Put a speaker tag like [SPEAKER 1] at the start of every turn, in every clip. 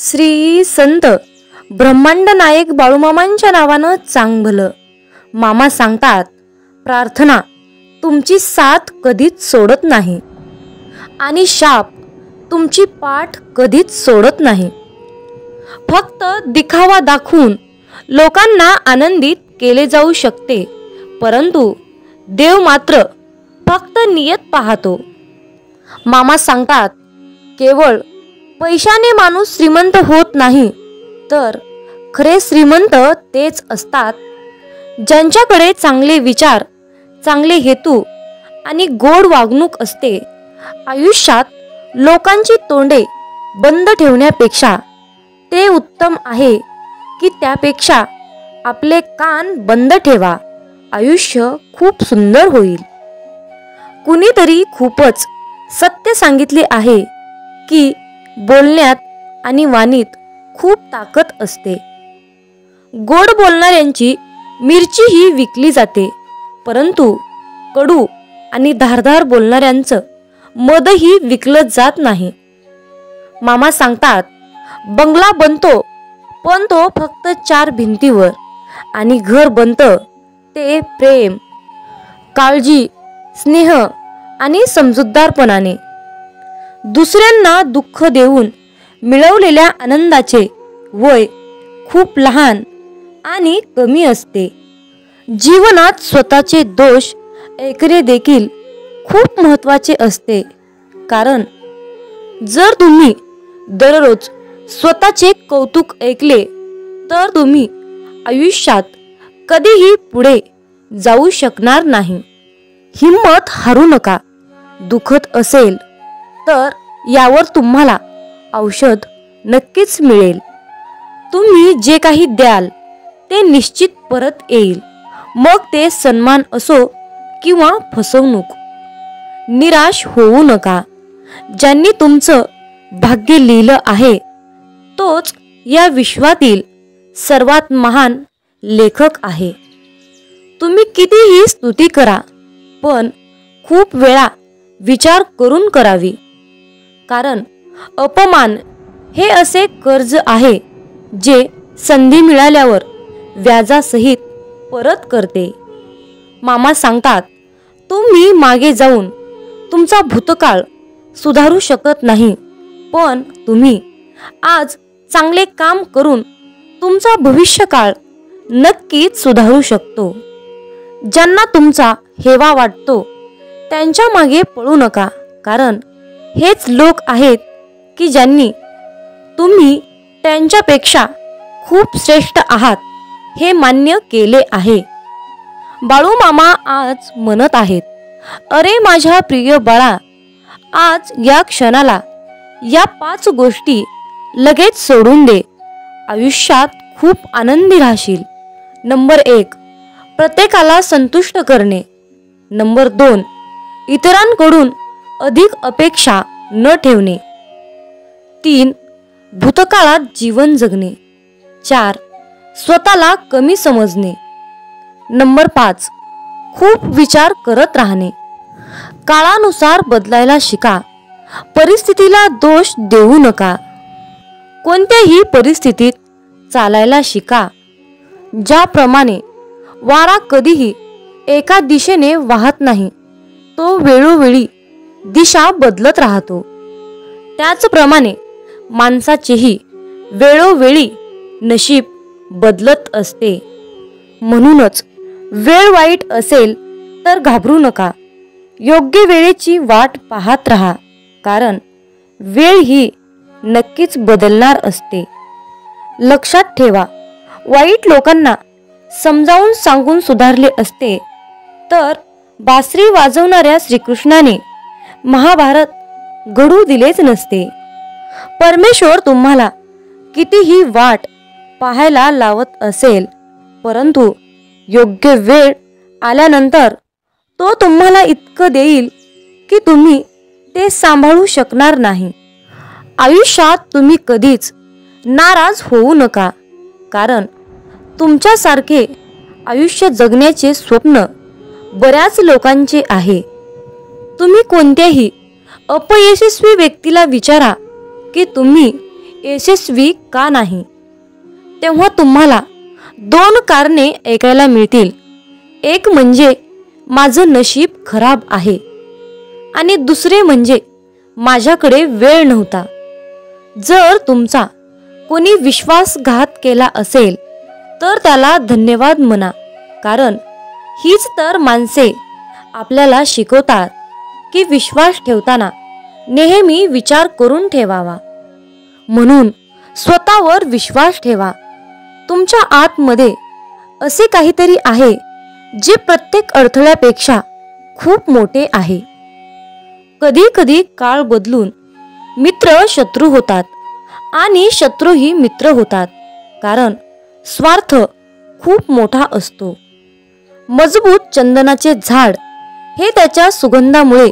[SPEAKER 1] श्री संत ब्रह्मांड नायक बाळूमामांच्या नावानं चांग भलं. मामा सांगतात, प्रार्थना तुमची साथ कधीच सोडत नाही आणि शाप तुमची पाठ कधीच सोडत नाही. फक्त दिखावा दाखवून लोकांना आनंदित केले जाऊ शकते, परंतु देव मात्र फक्त नियत पाहतो. मामा सांगतात, केवळ पैशाने माणूस श्रीमंत होत नाही, तर खरे श्रीमंत तेच असतात ज्यांच्याकडे चांगले विचार, चांगले हेतू आणि गोड वागणूक असते. आयुष्यात लोकांची तोंडे बंद ठेवण्यापेक्षा ते उत्तम आहे की त्यापेक्षा आपले कान बंद ठेवा. आयुष्य खूप सुंदर होईल. कुणीतरी खूपच सत्य सांगितले आहे की बोलण्यात आणि वाणीत खूप ताकद असते. गोड बोलणाऱ्यांची मिरची ही विकली जाते, परंतु कडू आणि धारदार बोलणाऱ्यांचं मदही विकलं जात नाही. मामा सांगतात, बंगला बनतो पण तो फक्त 4 भिंतीवर, आणि घर बनतं ते प्रेम, काळजी, स्नेह आणि समजूतदारपणाने. दुसऱ्यांना दुःख देऊन मिळवलेल्या आनंदाचे वय खूप लहान आणि कमी असते. जीवनात स्वतःचे दोष ऐकणे देखील खूप महत्त्वाचे असते, कारण जर तुम्ही दररोज स्वतःचे कौतुक ऐकले तर तुम्ही आयुष्यात कधीही पुढे जाऊ शकणार नाही. हिम्मत हारू नका. दुखत असेल तर यावर तुम्हाला औषध नक्कीच मिळेल. तुम्ही जे काही द्याल ते निश्चित परत येईल, मग ते सन्मान असो किंवा फसवणूक. निराश होऊ नका. ज्यांनी तुमचं भाग्य लिहिलं आहे तोच या विश्वातील सर्वात महान लेखक आहे. तुम्ही कितीही स्तुती करा, पण खूप वेळा विचार करून करावी, कारण अपमान हे असे कर्ज आहे जे संधी मिळाल्यावर व्याजासहित परत करते. मामा सांगतात, तुम्ही मागे जाऊन तुमचा भूतकाळ सुधारू शकत नाही, पण तुम्ही आज चांगले काम करून तुमचा भविष्यकाळ नक्कीच सुधारू शकतो. ज्यांना तुमचा हेवा वाटतो त्यांच्या मागे पळू नका, कारण हेच लोक आहेत की ज्यांनी तुम्ही त्यांच्यापेक्षा खूप श्रेष्ठ आहात हे मान्य केले आहे. बाळूमामा आज म्हणत आहेत, अरे माझ्या प्रिय बाळा, आज या क्षणाला या 5 गोष्टी लगेच सोडून दे. आयुष्यात खूप आनंदी राहशील. नंबर 1, प्रत्येकाला संतुष्ट करणे. नंबर 2, इतरांकडून अधिक अपेक्षा न ठेवणे. 3, भूतकाळात जीवन जगणे. 4, स्वतःला कमी समजणे. नंबर 5, खूप विचार करत राहणे. काळानुसार बदलायला शिका. परिस्थितीला दोष देऊ नका. कोणत्याही परिस्थितीत चालायला शिका. ज्याप्रमाणे वारा कधीही एका दिशेने वाहत नाही, तो वेळोवेळी दिशा बदलत राहतो, त्याचप्रमाणे माणसाचेही वेळोवेळी नशीब बदलत असते. म्हणूनच वेळ वाईट असेल तर घाबरू नका. योग्य वेळेची वाट पाहत राहा, कारण वेळ ही नक्कीच बदलणार असते. लक्षात ठेवा, वाईट लोकांना समजावून सांगून सुधारले असते तर बासरी वाजवणाऱ्या श्रीकृष्णाने महाभारत घडू दिलेच नसते. परमेश्वर तुम्हाला कितीही वाट पाहायला लावत असेल, परंतु योग्य वेळ आल्यानंतर तो तुम्हाला इतकं देईल की तुम्ही ते सांभाळू शकणार नाही. आयुष्यात तुम्ही कधीच नाराज होऊ नका, कारण तुमच्यासारखे आयुष्य जगण्याचे स्वप्न बऱ्याच लोकांचे आहे. तुम्ही कोणत्याही अपयशस्वी व्यक्तीला विचारा की तुम्ही यशस्वी का नाही? तेव्हा तुम्हाला 2 कारणे ऐकायला मिळतील. एक म्हणजे माझं नशीब खराब आहे आणि दुसरे म्हणजे माझ्याकडे वेळ नव्हता. जर तुमचा कोणी विश्वासघात केला असेल तर त्याला धन्यवाद म्हणा, कारण हीच तर माणसे आपल्याला शिकवतात की विश्वास ठेवताना नेहमी विचार करून ठेवावा. म्हणून स्वतःवर विश्वास ठेवा. तुमच्या आतमध्ये असे काहीतरी आहे जे प्रत्येक अडथळ्यापेक्षा खूप मोठे आहे. कधी कधी काळ बदलून मित्र शत्रू होतात आणि शत्रूही मित्र होतात, कारण स्वार्थ खूप मोठा असतो. मजबूत चंदनाचे झाड हे त्याच्या सुगंधामुळे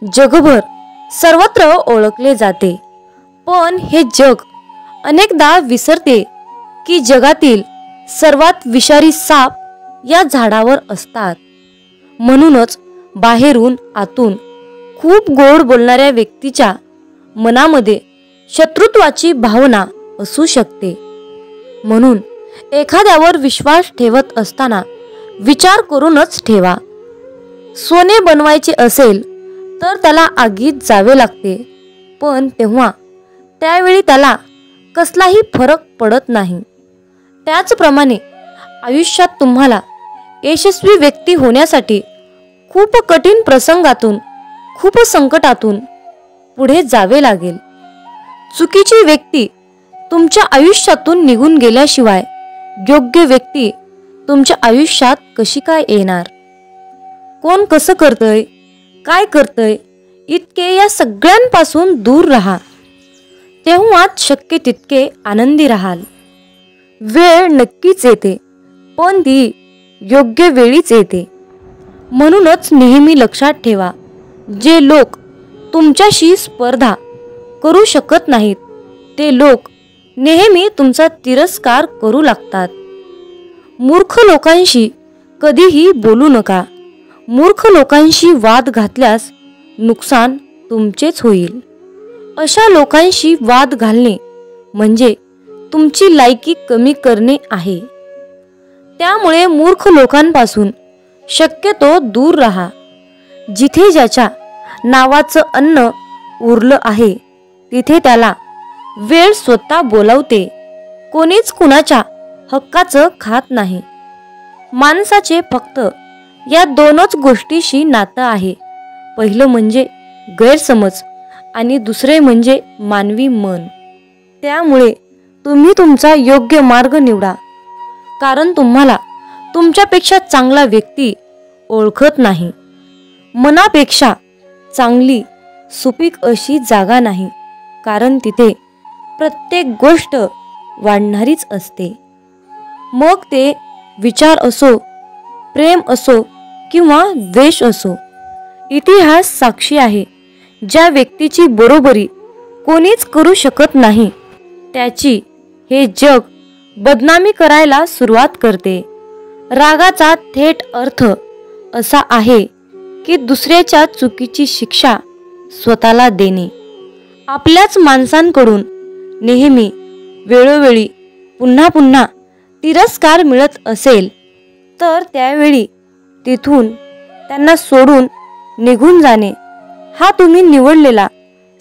[SPEAKER 1] जगभर सर्वत्र ओळखले जाते. पण हे जग अनेकदा विसरते की जगातील सर्वात विषारी साप या झाडावर असतात. म्हणूनच बाहेरून आतून खूप गोड बोलणाऱ्या व्यक्तीच्या मनामध्ये शत्रुत्वाची भावना असू शकते. म्हणून एखाद्यावर विश्वास ठेवत असताना विचार करूनच ठेवा. सोने बनवायचे असेल तर त्याला आगीत जावे लागते, पण त्यावेळी त्याला कसलाही फरक पडत नाही. त्याचप्रमाणे आयुष्यात तुम्हाला यशस्वी व्यक्ती होण्यासाठी खूप कठीण प्रसंगातून, खूप संकटातून पुढे जावे लागेल. चुकीची व्यक्ती तुमच्या आयुष्यातून निघून गेल्याशिवाय योग्य व्यक्ती तुमच्या आयुष्यात कशी काय येणार? कोण कसं करतंय, काय करतंय, इतके या सगळ्यांपासून दूर राहा. तेव्हाच शक्य तितके आनंदी राहाल. वेळ नक्कीच येते, पण ती योग्य वेळीच येते. म्हणूनच नेहमी लक्षात ठेवा, जे लोक तुमच्याशी स्पर्धा करू शकत नाहीत ते लोक नेहमी तुमचा तिरस्कार करू लागतात. मूर्ख लोकांशी कधीही बोलू नका. मूर्ख लोकांशी वाद घातल्यास नुकसान तुमचेच होईल. अशा लोकांशी वाद घालणे म्हणजे तुमची लायकी कमी करणे आहे. त्यामुळे मूर्ख लोकांपासून शक्यतो दूर राहा. जिथे ज्याच्या नावाचं अन्न उरलं आहे तिथे त्याला वेळ स्वतः बोलावते. कोणीच कुणाच्या हक्काचं खात नाही. माणसाचे फक्त या 2च गोष्टीशी नातं आहे. पहिलं म्हणजे गैरसमज आणि दुसरे म्हणजे मानवी मन. त्यामुळे तुम्ही तुमचा योग्य मार्ग निवडा, कारण तुम्हाला तुमच्यापेक्षा चांगला व्यक्ती ओळखत नाही. मनापेक्षा चांगली सुपीक अशी जागा नाही, कारण तिथे प्रत्येक गोष्ट वाढणारीच असते. मग ते विचार असो, प्रेम असो किंवा द्वेष असो. इतिहास साक्षी आहे, ज्या व्यक्तीची बरोबरी कोणीच करू शकत नाही त्याची हे जग बदनामी करायला सुरुवात करते. रागाचा थेट अर्थ असा आहे की दुसऱ्याच्या चुकीची शिक्षा स्वतःला देणे. आपल्याच माणसांकडून नेहमी वेळोवेळी पुन्हा पुन्हा तिरस्कार मिळत असेल तर त्यावेळी तिथून त्यांना सोडून निघून जाणे हा तुम्ही निवडलेला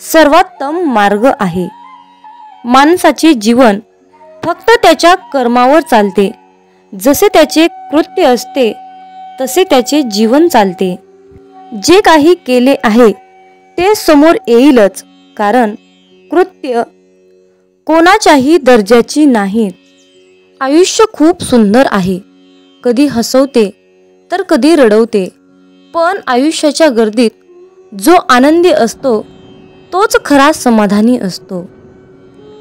[SPEAKER 1] सर्वोत्तम मार्ग आहे. माणसाचे जीवन फक्त त्याच्या कर्मावर चालते. जसे त्याचे कृत्य असते तसे त्याचे जीवन चालते. जे काही केले आहे ते समोर येईलच, कारण कृत्य कोणाच्याही दर्जाची नाहीत. आयुष्य खूप सुंदर आहे. कधी हसवते तर कधी रडवते, पण आयुष्याच्या गर्दीत जो आनंदी असतो तोच खरा समाधानी असतो.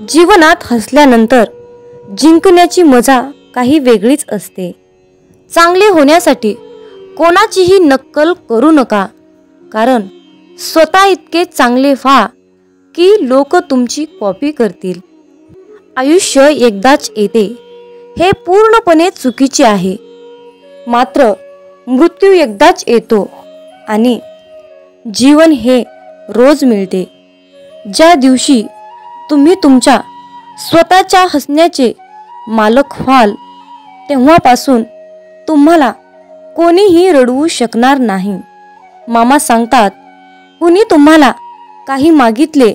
[SPEAKER 1] जीवनात हसल्यानंतर जिंकण्याची मजा काही वेगळीच असते. चांगले होण्यासाठी कोणाचीही नक्कल करू नका, कारण स्वतः इतके चांगले व्हा की लोक तुमची कॉपी करतील. आयुष्य एकदाच येते हे पूर्णपणे चुकीचे आहे. मात्र मृत्यू एकदाच येतो आणि जीवन हे रोज मिळते. ज्या दिवशी तुम्ही तुमच्या स्वतःच्या हसण्याचे मालक व्हाल तेव्हापासून तुम्हाला कोणीही रडवू शकणार नाही. मामा सांगतात, कुणी तुम्हाला काही मागितले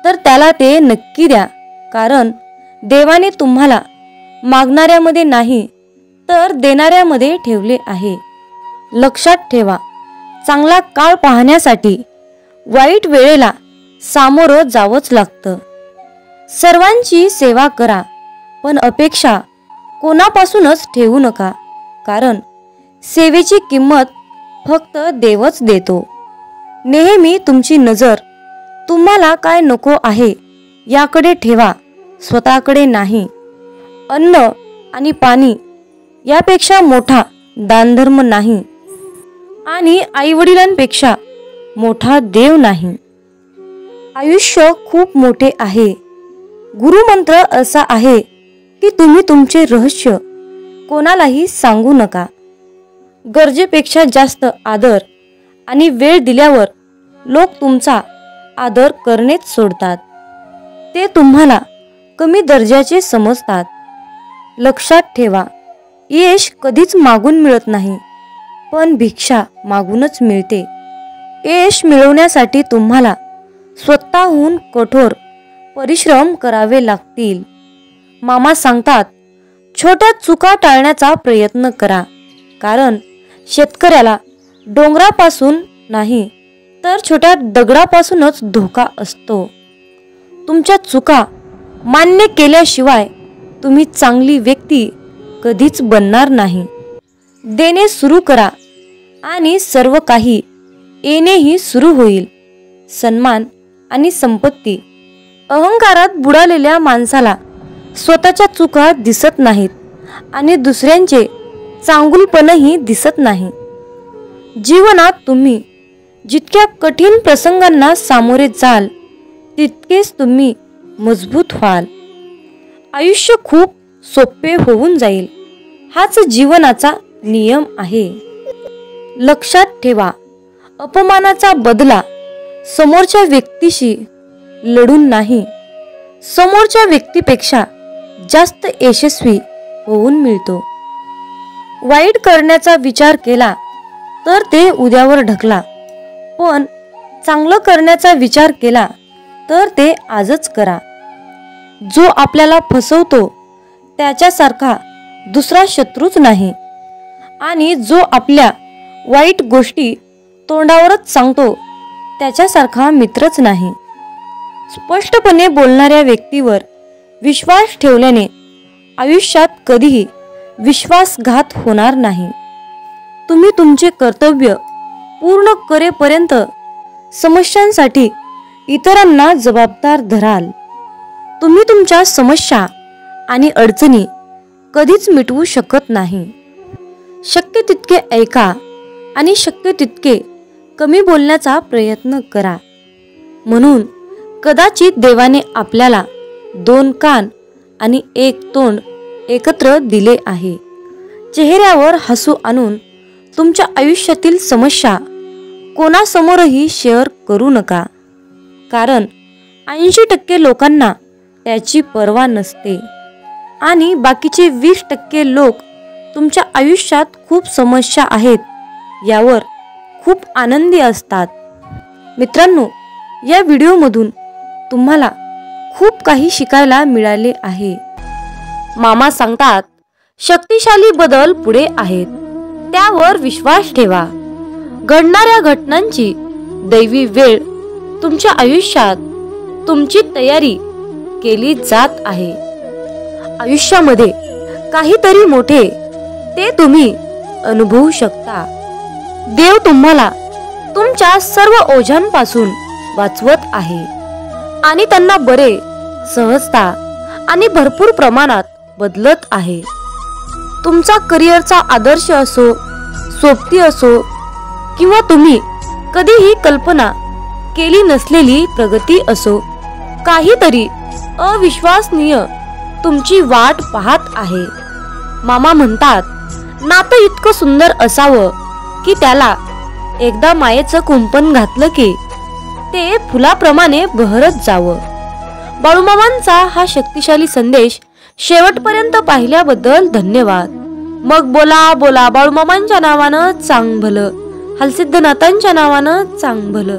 [SPEAKER 1] तर त्याला ते नक्की द्या, कारण देवाने तुम्हाला मागणाऱ्यामध्ये नाही तर देणाऱ्यामध्ये ठेवले आहे. लक्षात ठेवा, चांगला काळ पाहण्यासाठी वाईट वेळेला सामोरं जावंच लागतं. सर्वांची सेवा करा, पण अपेक्षा कोणापासूनच ठेवू नका, कारण सेवेची किंमत फक्त देवच देतो. नेहमी तुमची नजर तुम्हाला काय नको आहे याकडे ठेवा, स्वतःकडे नाही. अन्न आणि पाणी यापेक्षा मोठा दानधर्म नाही आणि आईवडिलांपेक्षा मोठा देव नाही. आयुष्य खूप मोठे आहे. गुरुमंत्र असा आहे की तुम्ही तुमचे रहस्य कोणालाही सांगू नका. गरजेपेक्षा जास्त आदर आणि वेळ दिल्यावर लोक तुमचा आदर करणेच सोडतात. ते तुम्हाला कमी दर्जाचे समजतात. लक्षात ठेवा, यश कधीच मागून मिळत नाही, पण भिक्षा मागूनच मिळते. यश मिळवण्यासाठी तुम्हाला स्वतःहून कठोर परिश्रम करावे लागतील. मामा सांगतात, छोट्या चुका टाळण्याचा प्रयत्न करा, कारण शेतकऱ्याला डोंगरापासून नाही तर छोट्या दगडापासूनच धोका असतो. तुमच्या चुका मान्य केल्याशिवाय तुम्ही चांगली व्यक्ती कधीच बनणार नाही. देणे सुरू करा आणि सर्व काही येणेही सुरू होईल. सन्मान आणि संपत्ती. अहंकारात बुडालेल्या माणसाला स्वतःच्या चुका दिसत नाहीत आणि दुसऱ्यांचे चांगुलपणही दिसत नाही. जीवनात तुम्ही जितक्या कठीण प्रसंगांना सामोरे जाल तितकेच तुम्ही मजबूत व्हाल. आयुष्य खूप सोपे होऊन जाईल. हाच जीवनाचा नियम आहे. लक्षात ठेवा, अपमानाचा बदला समोरच्या व्यक्तीशी लढून नाही, समोरच्या व्यक्तीपेक्षा जास्त यशस्वी होऊन मिळतो. वाईट करण्याचा विचार केला तर ते उद्यावर ढकला, पण चांगलं करण्याचा विचार केला तर ते आजच करा. जो आपल्याला फसवतो त्याच्यासारखा दुसरा शत्रूच नाही आणि जो आपल्या वाईट गोष्टी तोंडावरच सांगतो त्याच्यासारखा मित्रच नाही. स्पष्टपणे बोलणाऱ्या व्यक्तीवर विश्वास ठेवल्याने आयुष्यात कधीही विश्वासघात होणार नाही. तुम्ही तुमचे कर्तव्य पूर्ण करेपर्यंत समस्यांसाठी इतरांना जबाबदार धराल. तुम्ही तुमच्या समस्या आणि अडचणी कधीच मिटवू शकत नाही. शक्य तितके ऐका आणि शक्य तितके कमी बोलण्याचा प्रयत्न करा. म्हणून कदाचित देवाने आपल्याला 2 कान आणि 1 तोंड एकत्र दिले आहे. चेहऱ्यावर हसू आणून तुमच्या आयुष्यातील समस्या कोणासमोरही शेअर करू नका, कारण 80% लोकांना त्याची पर्वा नसते आणि बाकीचे 20% लोक तुमच्या आयुष्यात खूप समस्या आहेत यावर खूप आनंदी असतात. मित्रांनो, या व्हिडिओमधून तुम्हाला खूप काही शिकायला मिळाले आहे. मामा सांगतात, शक्तिशाली बदल पुढे आहेत, त्यावर विश्वास ठेवा. घडणाऱ्या घटनांची दैवी वेळ तुमच्या आयुष्यात तुमची तयारी केली जात आहे. आयुष्यामध्ये काहीतरी मोठे ते तुम्ही अनुभवू शकता. देव तुम्हाला तुमच्या सर्व ओझ्यांपासून वाचवत आहे आणि त्यांना बरे, सहजता आणि भरपूर प्रमाणात बदलत आहे. तुमचा करिअरचा आदर्श असो, सोबती असो किंवा तुम्ही कधीही कल्पना केली नसलेली प्रगती असो, काहीतरी अविश्वसनीय तुमची वाट पाहत आहे. मामा म्हणतात, नातं इतकं सुंदर असावं की त्याला एकदा मायेचं कुंपण घातलं की ते फुलाप्रमाणे बहरत जावं. बाळूमामांचा हा शक्तिशाली संदेश शेवटपर्यंत पाहिल्याबद्दल धन्यवाद. मग बोला बोला बाळूमामांच्या नावानं चांग भलं, हलसिद्धनाथांच्या नावानं चांग भलं.